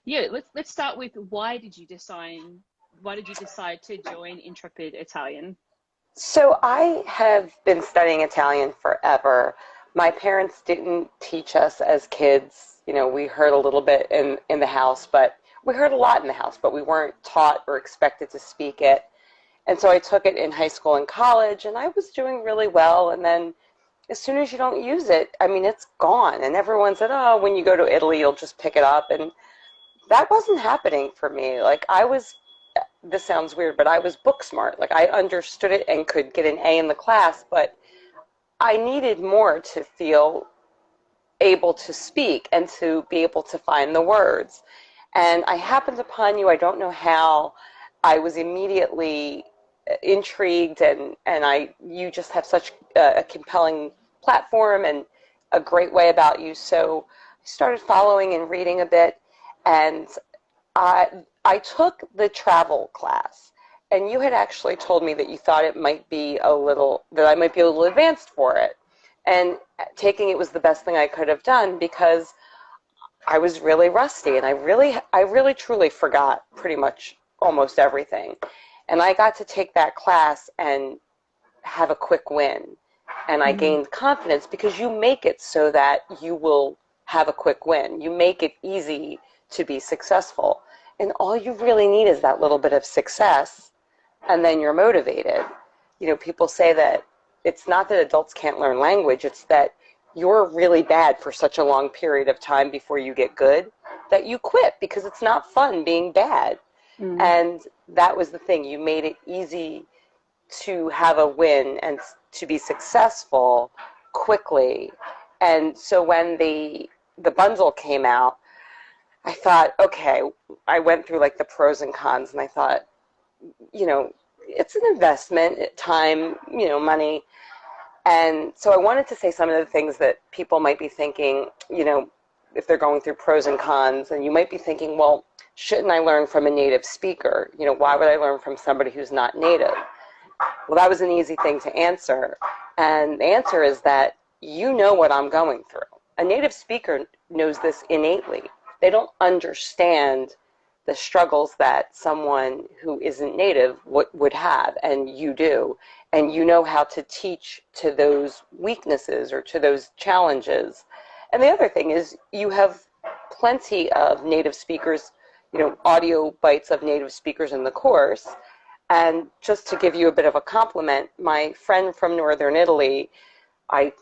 Yeah, let's start with why did you decide to join Intrepid Italian? So I have been studying Italian forever. My parents didn't teach us as kids. You know, we heard a little bit in the house, but we heard a lot in the house, but we weren't taught or expected to speak it. And so I took it in high school and college, and I was doing really well. And then as soon as you don't use it, I mean, it's gone. And everyone said, oh, when you go to Italy, you'll just pick it up. And that wasn't happening for me. Like I was, this sounds weird, but I was book smart. Like I understood it and could get an A in the class, but I needed more to feel able to speak and to be able to find the words. And I happened upon you, I don't know how, I was immediately intrigued and you just have such a compelling platform and a great way about you. So I started following and reading a bit, and I took the travel class, and you had actually told me that you thought it might be that I might be a little advanced for it. And taking it was the best thing I could have done because I was really rusty, and I really truly forgot pretty much almost everything. And I got to take that class and have a quick win. And I Mm, gained confidence because you make it so that you will have a quick win. You make it easy to be successful. And all you really need is that little bit of success, and then you're motivated. You know, people say that it's not that adults can't learn language, it's that you're really bad for such a long period of time before you get good that you quit because it's not fun being bad. mm. And that was the thing. You made it easy to have a win and to be successful quickly. And so when the bundle came out, I thought, okay, I went through like the pros and cons, and I thought, you know, it's an investment, time, money. And so I wanted to say some of the things that people might be thinking, if they're going through pros and cons, and you might be thinking, well, shouldn't I learn from a native speaker? Why would I learn from somebody who's not native? Well, that was an easy thing to answer. And the answer is that you know what I'm going through. A native speaker knows this innately. They don't understand the struggles that someone who isn't native would have, and you do. And you know how to teach to those weaknesses or to those challenges. And the other thing is you have plenty of native speakers, audio bites of native speakers in the course. And just to give you a bit of a compliment, my friend from Northern Italy, I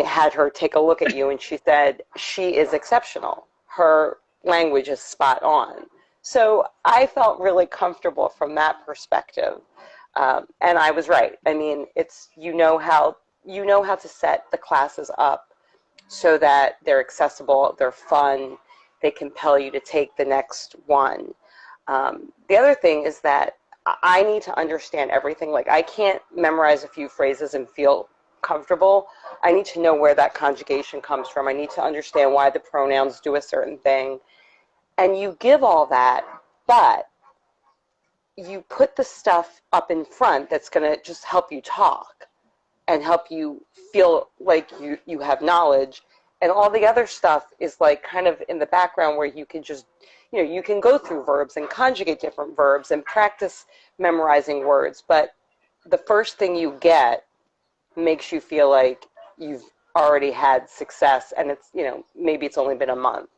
had her take a look at you, and she said she is exceptional. Her language is spot on. So I felt really comfortable from that perspective, and I was right. I mean, it's you know how to set the classes up so that they're accessible, they're fun, they compel you to take the next one. The other thing is that I need to understand everything. Like I can't memorize a few phrases and feel comfortable. I need to know where that conjugation comes from. I need to understand why the pronouns do a certain thing. And you give all that, but you put the stuff up in front that's going to just help you talk and help you feel like you have knowledge. And all the other stuff is like kind of in the background where you can just, you can go through verbs and conjugate different verbs and practice memorizing words. But the first thing you get makes you feel like you've already had success, and it's, maybe it's only been a month.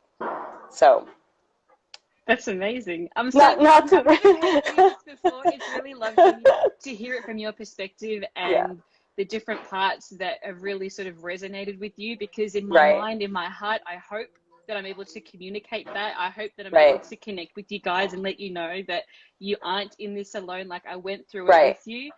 So That's amazing. not I've never told you to this before. It's really lovely to hear it from your perspective yeah, and the different parts that have really sort of resonated with you, because in my right, mind, in my heart, I hope that I'm able to communicate that. I hope that I'm able right, to connect with you guys and let you know that you aren't in this alone. Like I went through it right, with you.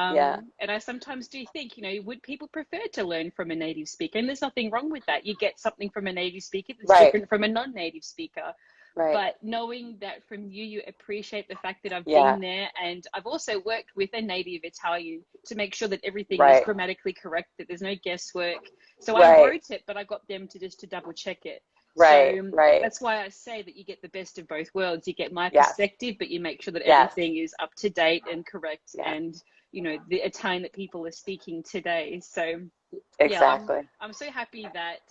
yeah, And I sometimes do think, would people prefer to learn from a native speaker? And there's nothing wrong with that. You get something from a native speaker that's right, different from a non-native speaker. right, But knowing that from you, you appreciate the fact that I've yeah, been there, and I've also worked with a native Italian to make sure that everything is right, grammatically correct, that there's no guesswork. So I right, wrote it, but I got them to double check it. right, So right, that's why I say that you get the best of both worlds. You get my yes, perspective, but you make sure that yes, everything is up to date and correct, yeah, and the Italian that people are speaking today. So yeah, I'm exactly. I'm so happy that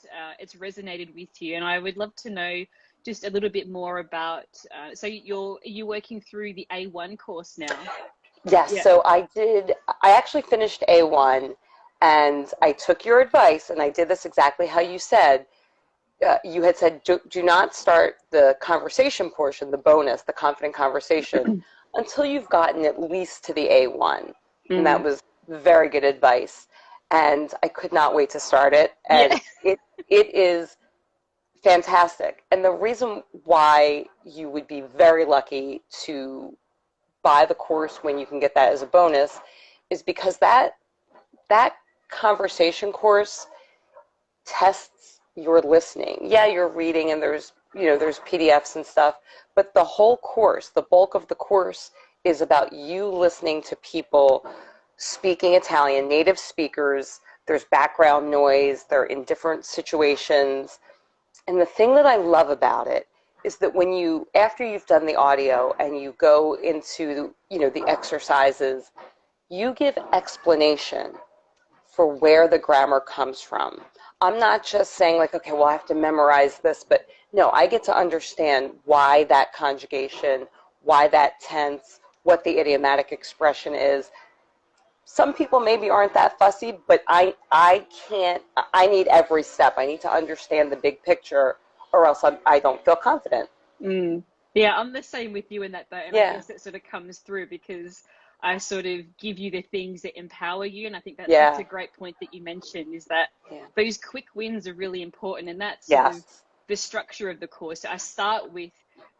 it's resonated with you, and I would love to know, just a little bit more about, so you're working through the A1 course now? Yes, Yeah. so I actually finished A1, and I took your advice, and I did this exactly how you said. You had said, do not start the conversation portion, the bonus, the confident conversation, until you've gotten at least to the A1. And that Mm. was very good advice. And I could not wait to start it. Yeah. And it is fantastic. And the reason why you would be very lucky to buy the course when you can get that as a bonus is because that conversation course tests your listening. Yeah, you're reading and there's PDFs and stuff, but the whole course, the bulk of the course is about you listening to people speaking Italian, native speakers. There's background noise, they're in different situations. And the thing that I love about it is that after you've done the audio and you go into, the exercises, you give explanation for where the grammar comes from. I'm not just saying like, okay, well, I have to memorize this, but no, I get to understand why that conjugation, why that tense, what the idiomatic expression is. Some people maybe aren't that fussy, but I need every step. I need to understand the big picture or else I don't feel confident. Mm. Yeah, I'm the same with you in that boat, and I Yeah. guess it sort of comes through because I sort of give you the things that empower you, and I think that's Yeah. a great point that you mentioned, is that Yeah. those quick wins are really important, and that's sort of Yes. the structure of the course. So I start with,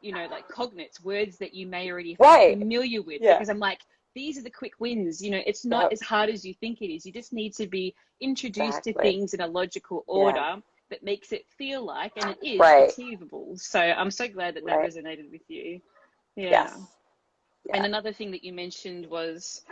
like cognates, words that you may already be Right. familiar with, Yeah. because I'm like, these are the quick wins. It's not Yep. as hard as you think it is. You just need to be introduced to Exactly. things in a logical Yeah. order that makes it feel like, and it is Right. achievable. So I'm so glad that Right. resonated with you. Yeah. Yes. And Yeah. another thing that you mentioned was,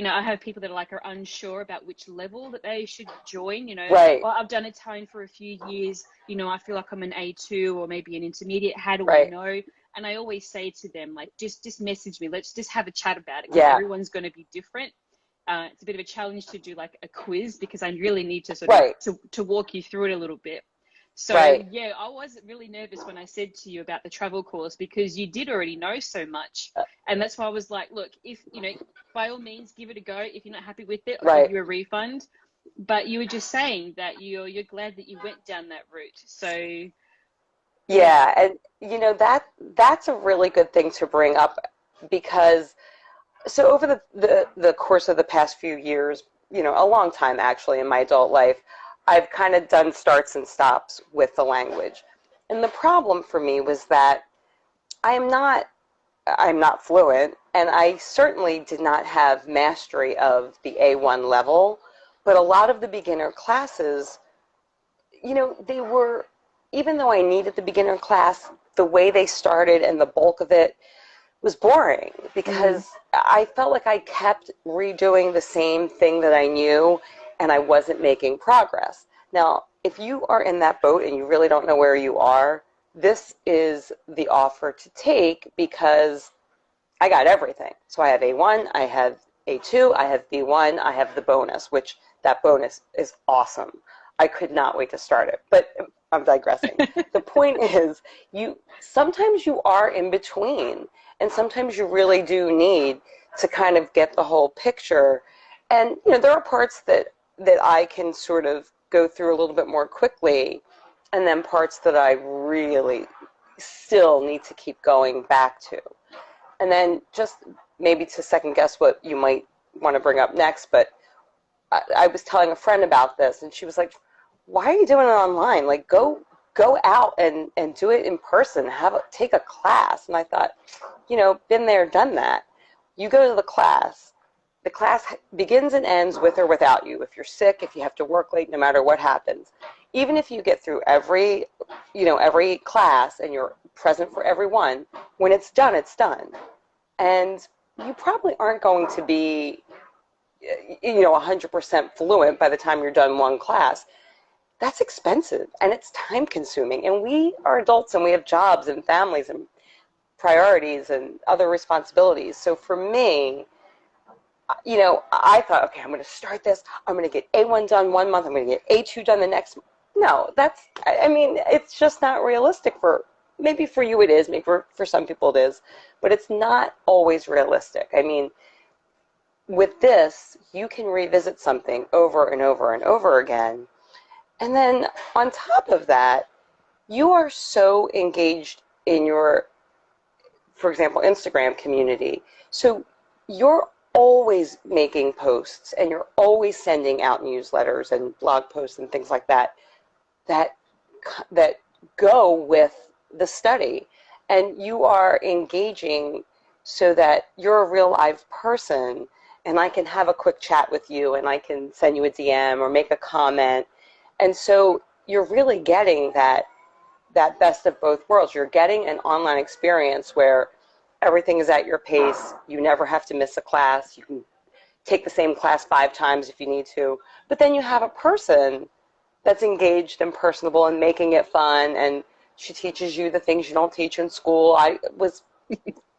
I have people that are unsure about which level that they should join. Right. Well, I've done Italian for a few years. I feel like I'm an A2 or maybe an intermediate. How do I Right. know? And I always say to them, like, just message me. Let's just have a chat about it, because Yeah. everyone's going to be different. It's a bit of a challenge to do like a quiz, because I really need to sort Right. of to walk you through it a little bit. So Right. yeah, I was really nervous when I said to you about the travel course, because you did already know so much. And that's why I was like, look, if, by all means, give it a go. If you're not happy with it, I'll give Right. you a refund. But you were just saying that you're glad that you went down that route. So Yeah, and that's a really good thing to bring up, because so over the course of the past few years, a long time actually in my adult life, I've kind of done starts and stops with the language. And the problem for me was that I'm not fluent, and I certainly did not have mastery of the A1 level, but a lot of the beginner classes, they were, even though I needed the beginner class, the way they started and the bulk of it was boring, because I felt like I kept redoing the same thing that I knew and I wasn't making progress. Now, if you are in that boat and you really don't know where you are, this is the offer to take, because I got everything. So I have A1, I have A2, I have B1, I have the bonus, which that bonus is awesome. I could not wait to start it, but I'm digressing. The point is, sometimes you are in between, and sometimes you really do need to kind of get the whole picture. And there are parts that I can sort of go through a little bit more quickly, and then parts that I really still need to keep going back to. And then just maybe to second guess what you might want to bring up next, but I was telling a friend about this, and she was like, why are you doing it online? Like, go out and do it in person. Take a class. And I thought, been there, done that. You go to the class begins and ends with or without you. If you're sick, if you have to work late, no matter what happens. Even if you get through every class and you're present for everyone, when it's done, it's done. And you probably aren't going to be 100% fluent by the time you're done one class. That's expensive and it's time consuming. And we are adults and we have jobs and families and priorities and other responsibilities. So for me, I thought, okay, I'm going to start this. I'm going to get A1 done 1 month. I'm going to get A2 done the next. No, it's just not realistic for maybe for you it is, maybe for some people it is, but it's not always realistic. I mean, with this, you can revisit something over and over and over again. And then on top of that, you are so engaged in your, for example, Instagram community. So you're always making posts and you're always sending out newsletters and blog posts and things like that that go with the study. And you are engaging so that you're a real live person, and I can have a quick chat with you and I can send you a DM or make a comment. And so you're really getting that best of both worlds. You're getting an online experience where everything is at your pace. You never have to miss a class. You can take the same class 5 times if you need to. But then you have a person that's engaged and personable and making it fun, and she teaches you the things you don't teach in school. I was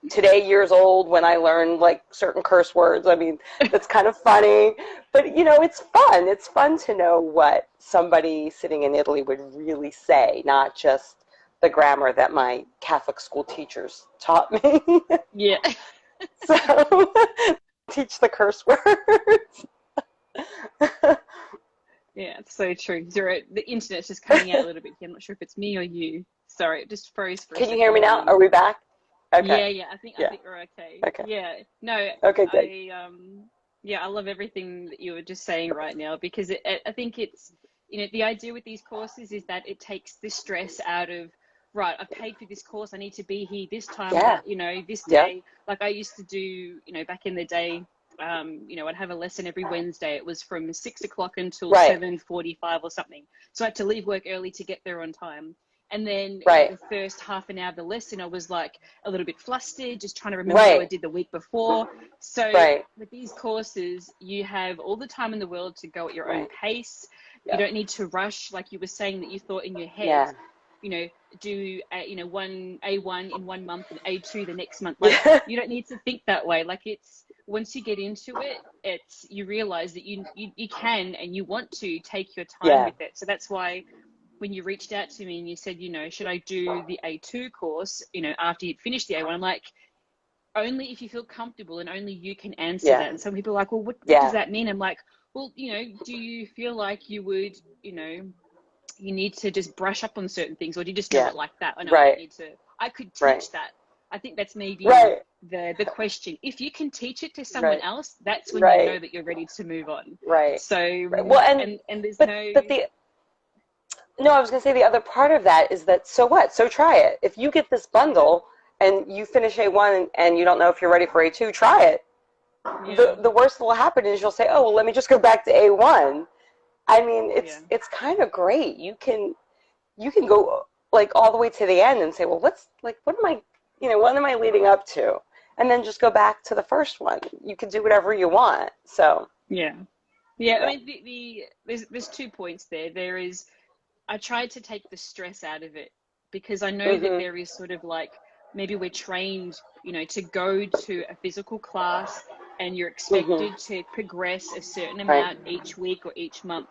today years old when I learned like certain curse words. I mean, that's kind of funny, but you know, it's fun. It's fun to know what somebody sitting in Italy would really say, not just the grammar that my Catholic school teachers taught me. Yeah. So teach the curse words. Yeah, it's so true. Zero, the internet's just coming out a little bit here. I'm not sure if it's me or you. Sorry, it just froze for a second. Can you hear me now? Are we back? Okay. Yeah. I think we're okay. Okay. Yeah. No. Okay, good. I love everything that you were just saying right now, because I think it's, you know, the idea with these courses is that it takes the stress out of, right, I paid for this course, I need to be here this time, you know, this day. Like I used to do, you know, back in the day, you know, I'd have a lesson every Wednesday. It was from 6 o'clock until 7:45 or something. So I had to leave work early to get there on time. And then you know, the first half an hour of the lesson, I was like a little bit flustered, just trying to remember what I did the week before. So with these courses, you have all the time in the world to go at your own pace. You don't need to rush, like you were saying that you thought in your head, you know, do you know, A1 in 1 month and A2 the next month. Like you don't need to think that way. Like it's, once you get into it, it's, you realize that you can and you want to take your time with it. So that's why when you reached out to me and you said, you know, should I do the A2 course, you know, after you'd finished the A1, I'm like, only if you feel comfortable and only you can answer that. And some people are like, well, what does that mean? I'm like, well, you know, do you feel like you would, you know, you need to just brush up on certain things, or do you just know it like that? I know I don't need to, I could teach that. I think that's maybe the question. If you can teach it to someone else, that's when you know that you're ready to move on. So, well, and there's no, I was going to say the other part of that is that, so what? So try it. If you get this bundle and you finish A1 and you don't know if you're ready for A2, try it. The worst that will happen is you'll say, oh, well, let me just go back to A1. I mean, it's kind of great. You can go like all the way to the end and say, well, what am I leading up to? And then just go back to the first one. You can do whatever you want. So I mean, there's 2 points there. There is, I tried to take the stress out of it, because I know that there is sort of like, maybe we're trained, you know, to go to a physical class and you're expected to progress a certain amount each week or each month.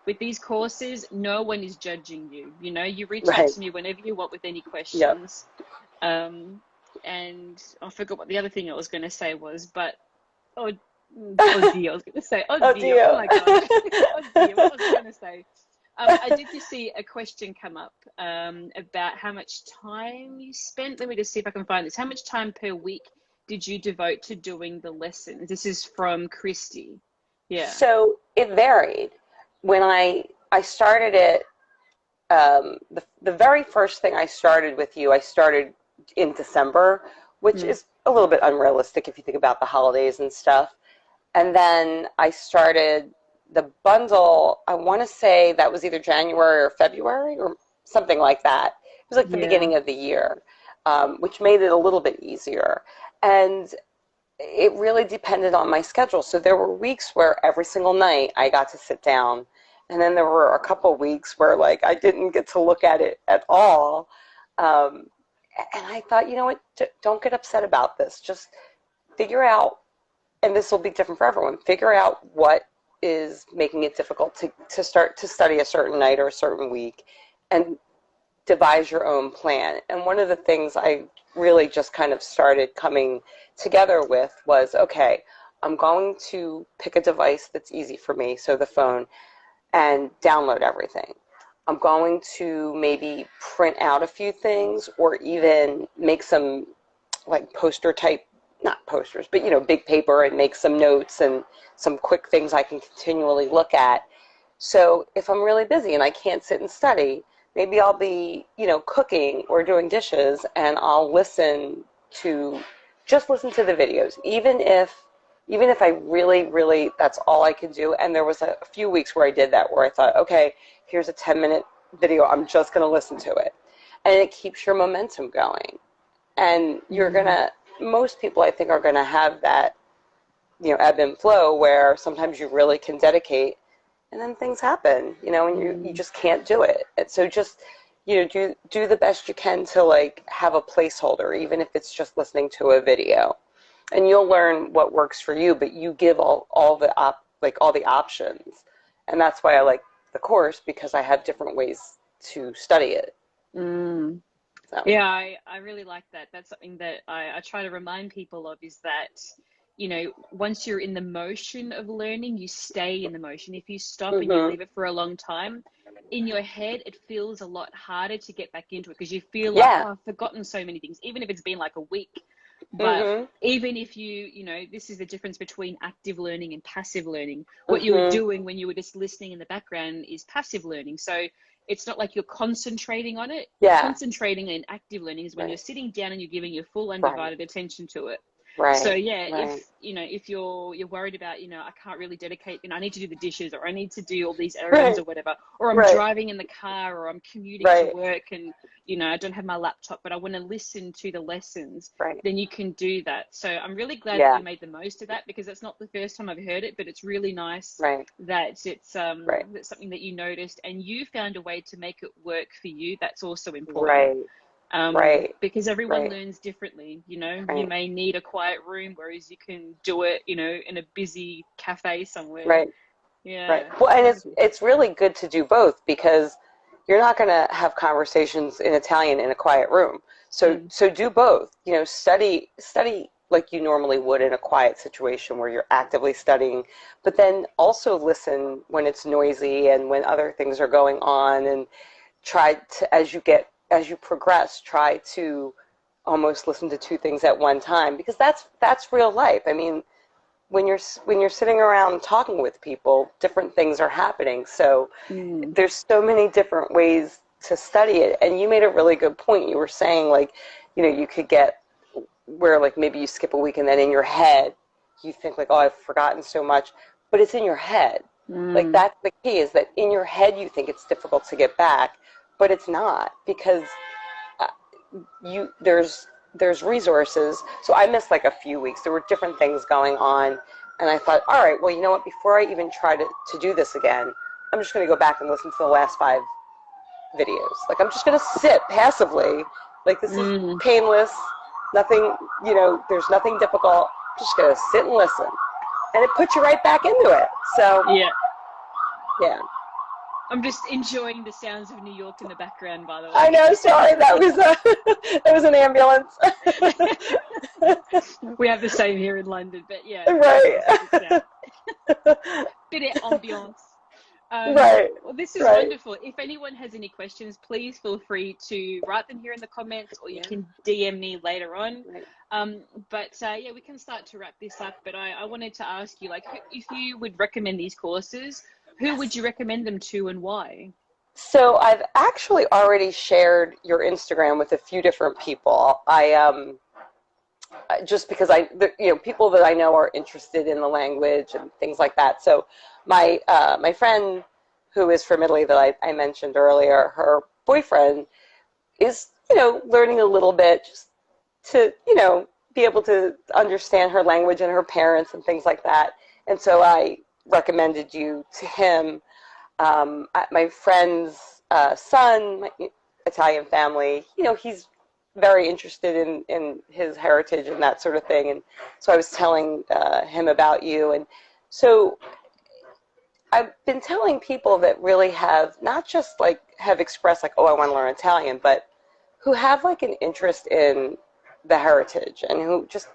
With these courses, no one is judging you. You know, you reach out to me whenever you want with any questions. And I forgot what the other thing I was going to say was, but oh dear, I was going to say, oh dear, oh my gosh, oh dear, what was I going to say? I did just see a question come up about how much time you spent. Let me just see if I can find this. How much time per week did you devote to doing the lessons? This is from Christy. Yeah. So it varied. When I started it, the very first thing I started with you, I started in December, which is a little bit unrealistic if you think about the holidays and stuff. And then I started the bundle, I want to say that was either January or February or something like that. It was like the beginning of the year, which made it a little bit easier. And it really depended on my schedule. So there were weeks where every single night I got to sit down. And then there were a couple of weeks where like I didn't get to look at it at all. And I thought, you know what, don't get upset about this. Just figure out, and this will be different for everyone, figure out what is making it difficult to start to study a certain night or a certain week, and devise your own plan. And one of the things I really just kind of started coming together with was, okay, I'm going to pick a device that's easy for me, so the phone, and download everything. I'm going to maybe print out a few things or even make some like poster type, not posters, but big paper, and make some notes and some quick things I can continually look at. So if I'm really busy and I can't sit and study, maybe I'll be, cooking or doing dishes, and I'll just listen to the videos, even if I really, really, that's all I can do. And there was a few weeks where I did that, where I thought, okay, here's a 10-minute video, I'm just going to listen to it. And it keeps your momentum going. And you're going to, most people I think are going to have that, ebb and flow, where sometimes you really can dedicate, and then things happen, and you just can't do it. And so just, do the best you can to like have a placeholder, even if it's just listening to a video. And you'll learn what works for you, but you give all the options. And that's why I like the course, because I have different ways to study it. So. Yeah, I really like that. That's something that I try to remind people of, is that, once you're in the motion of learning, you stay in the motion. If you stop and you leave it for a long time, in your head, it feels a lot harder to get back into it, because you feel like, oh, I've forgotten so many things, even if it's been like a week. But even if this is the difference between active learning and passive learning. What you were doing when you were just listening in the background is passive learning. So it's not like you're concentrating on it. Concentrating in active learning is when you're sitting down and you're giving your full undivided attention to it. So if you're worried about, I can't really dedicate, I need to do the dishes, or I need to do all these errands or whatever, or I'm driving in the car, or I'm commuting to work, and I don't have my laptop, but I want to listen to the lessons, then you can do that. So I'm really glad that you made the most of that, because it's not the first time I've heard it, but it's really nice that it's that's something that you noticed, and you found a way to make it work for you. That's also important. Because everyone learns differently. You may need a quiet room, whereas you can do it, in a busy cafe somewhere. Well, and it's really good to do both, because you're not going to have conversations in Italian in a quiet room. So do both. Study like you normally would in a quiet situation where you're actively studying, but then also listen when it's noisy and when other things are going on, and try to, as you progress, try to almost listen to two things at one time, because that's real life. I mean, when you're sitting around talking with people, different things are happening. So there's so many different ways to study it. And you made a really good point. You were saying, like, you could get where, like, maybe you skip a week and then in your head you think, like, oh, I've forgotten so much, but it's in your head. Like, that's the key, is that in your head you think it's difficult to get back, but it's not, because there's resources. So I missed like a few weeks. There were different things going on, and I thought, all right, well, you know what? Before I even try to do this again, I'm just going to go back and listen to the last 5 videos. Like, I'm just going to sit passively. Like, this is painless. Nothing, there's nothing difficult. I'm just going to sit and listen, and it puts you right back into it. So yeah. I'm just enjoying the sounds of New York in the background, by the way. I know, sorry, that was an ambulance. We have the same here in London, but yeah. Bit of ambiance. Well, this is wonderful. If anyone has any questions, please feel free to write them here in the comments, or you can DM me later on. But we can start to wrap this up. But I wanted to ask you, like, if you would recommend these courses, who would you recommend them to, and why? So I've actually already shared your Instagram with a few different people. Just because people that I know are interested in the language and things like that. So my friend, who is from Italy, that I mentioned earlier, her boyfriend is learning a little bit, just to be able to understand her language and her parents and things like that. And so I recommended you to him. My friend's son, my Italian family, he's very interested in his heritage and that sort of thing. And so I was telling him about you. And so I've been telling people that really have not just like have expressed like, oh, I want to learn Italian, but who have like an interest in the heritage and who just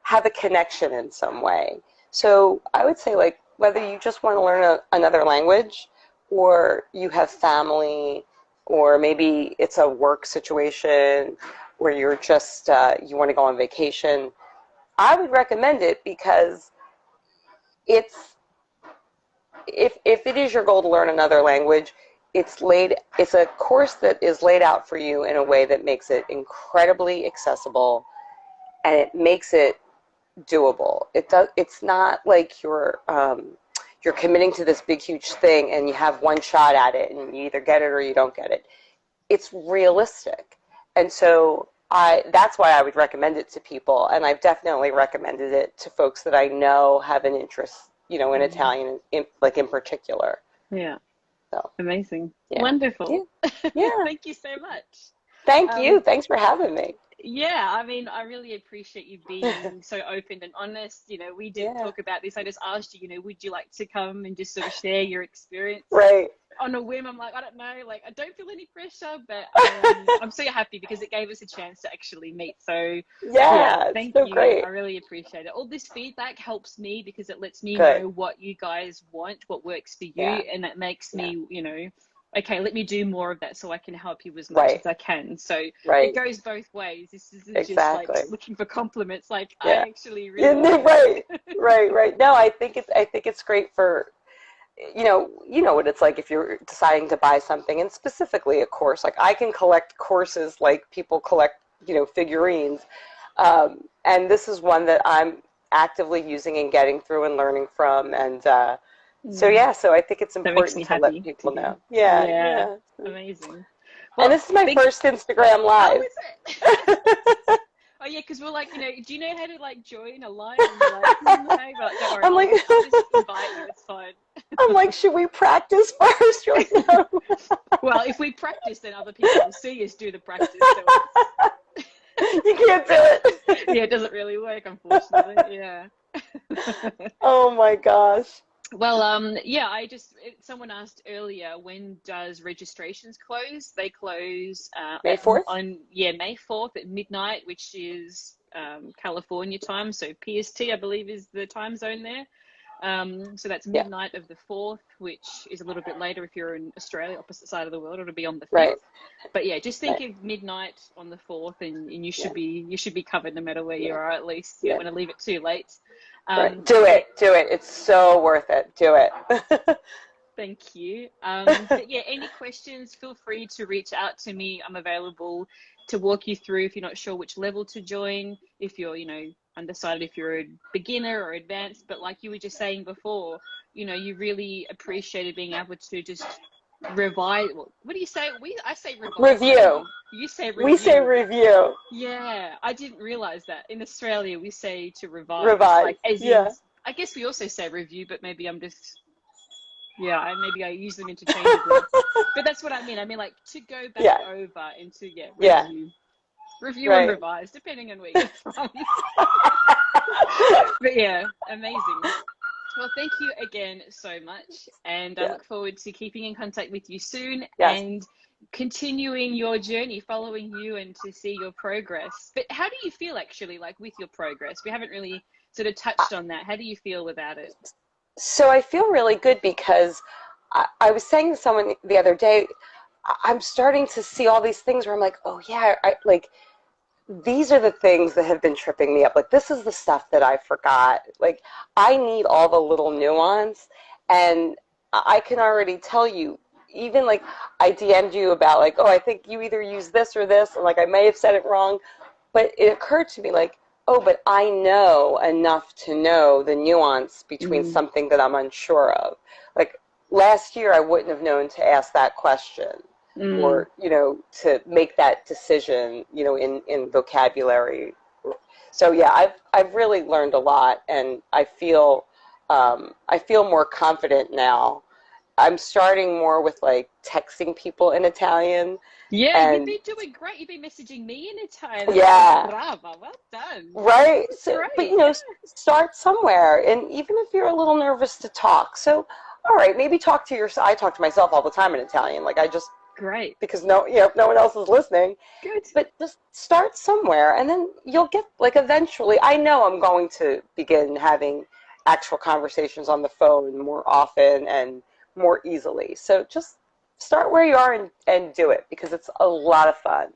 have a connection in some way. So I would say like whether you just want to learn another language or you have family or maybe it's a work situation where you're just, you want to go on vacation, I would recommend it because it's, if it is your goal to learn another language, it's a course that is laid out for you in a way that makes it incredibly accessible and it makes it doable. It's not like you're committing to this big huge thing and you have one shot at it and you either get it or you don't get it. It's realistic. And so that's why I would recommend it to people, and I've definitely recommended it to folks that I know have an interest, in Italian, in particular. Yeah. So amazing. Yeah. Wonderful. Yeah. Thank you so much. Thank you. Thanks for having me. Yeah, I mean, I really appreciate you being so open and honest. We did talk about this. I just asked you, would you like to come and just sort of share your experience? Right. On a whim, I'm like, I don't know, like, I don't feel any pressure, but I'm so happy because it gave us a chance to actually meet. So thank you. Great. I really appreciate it. All this feedback helps me because it lets me Good. know what you guys want, what works for you, and that makes me, okay, let me do more of that so I can help you as much as I can. So it goes both ways. This isn't just like looking for compliments. Like I actually really right. No, I think it's great for you know what it's like if you're deciding to buy something, and specifically a course. Like I can collect courses like people collect figurines, and this is one that I'm actively using and getting through and learning from, and so I think it's important to let people know. Yeah. Amazing. Well, and this is my first Instagram Live. Oh, is it? Oh yeah, because we're like, do you know how to like join a live? And we're like, hey, but don't worry, I'm like, I'll just invite you. It's fine. I'm like, should we practice first? You're like, no. Well, if we practice, then other people will see us do the practice. So you can't do it. Yeah, it doesn't really work, unfortunately. Yeah. Oh my gosh. Well, someone asked earlier, when does registrations close? They close May 4th? May 4th at midnight, which is California time. So PST, I believe, is the time zone there. So that's midnight of the 4th, which is a little bit later if you're in Australia, opposite side of the world. It'll be on the 5th. Right. But yeah, just think of midnight on the 4th, and you should be covered no matter where you are. At least you don't want to leave it too late. Do it. It's so worth it. Do it. Thank you. But yeah, any questions, feel free to reach out to me. I'm available to walk you through if you're not sure which level to join, if you're, undecided if you're a beginner or advanced. But like you were just saying before, you really appreciated being able to just revise. What do you say? I say revise. Review. You say review. We say review. Yeah, I didn't realize that. In Australia, we say to revise. Revise. Like, as in, I guess we also say review, but maybe I'm just... Yeah, maybe I use them interchangeably. But that's what I mean. I mean, like, to go back over and to, review. Review and revise, depending on where you're from. But yeah, amazing. Well, thank you again so much. And I look forward to keeping in contact with you soon and continuing your journey, following you and to see your progress. But how do you feel actually, like, with your progress? We haven't really sort of touched on that. How do you feel about it? So I feel really good because I was saying to someone the other day, I'm starting to see all these things where I'm like, oh yeah, these are the things that have been tripping me up. Like, this is the stuff that I forgot. Like, I need all the little nuance, and I can already tell you, even like I DM'd you about like, oh, I think you either use this or this, and like I may have said it wrong, but it occurred to me like, oh, but I know enough to know the nuance between something that I'm unsure of. Like last year, I wouldn't have known to ask that question or, to make that decision, in vocabulary. So yeah, I've really learned a lot, and I feel more confident now. I'm starting more with like texting people in Italian. Yeah, you've been doing great. You've been messaging me in Italian. Yeah. Brava, well done. Right. So, but start somewhere, and even if you're a little nervous to talk. So all right, maybe talk to yourself. I talk to myself all the time in Italian. Like I just, Great. because no, you know, if no one else is listening. Good. But just start somewhere, and then you'll get, like, eventually, I know I'm going to begin having actual conversations on the phone more often and more easily. So just start where you are and do it, because it's a lot of fun.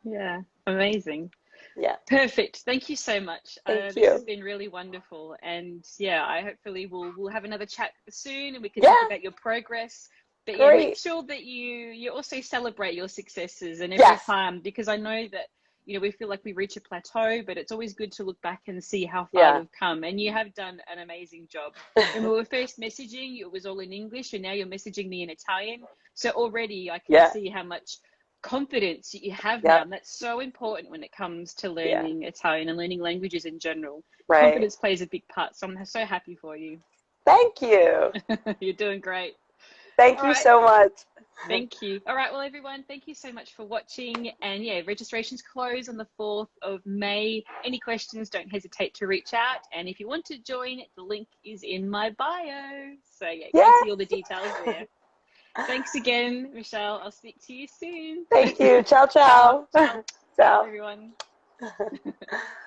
Yeah. Amazing. Yeah. Perfect. Thank you so much. Thank This has you. been really wonderful, and yeah, I hopefully we'll have another chat soon, and we can talk Yeah. about your progress. But yeah, make Great. sure that you also celebrate your successes, and every Yes. time, because I know that we feel like we reach a plateau, but it's always good to look back and see how far Yeah. we've come. And you have done an amazing job. When we were first messaging, it was all in English, and now you're messaging me in Italian. So already I can Yeah. see how much confidence you have now, Yeah. and that's so important when it comes to Yeah. learning Italian and learning languages in general. Right. Confidence plays a big part, so I'm so happy for you. Thank you. You're doing great. Thank All you right, so much. thank you. All right, well, everyone, thank you so much for watching. And yeah, registrations close on the 4th of May. Any questions, don't hesitate to reach out. And if you want to join, the link is in my bio. So yeah, go and Yes. see all the details there. Thanks again, Michelle. I'll speak to you soon. Thank you. Ciao, Ciao, ciao. ciao, ciao, Ciao. everyone.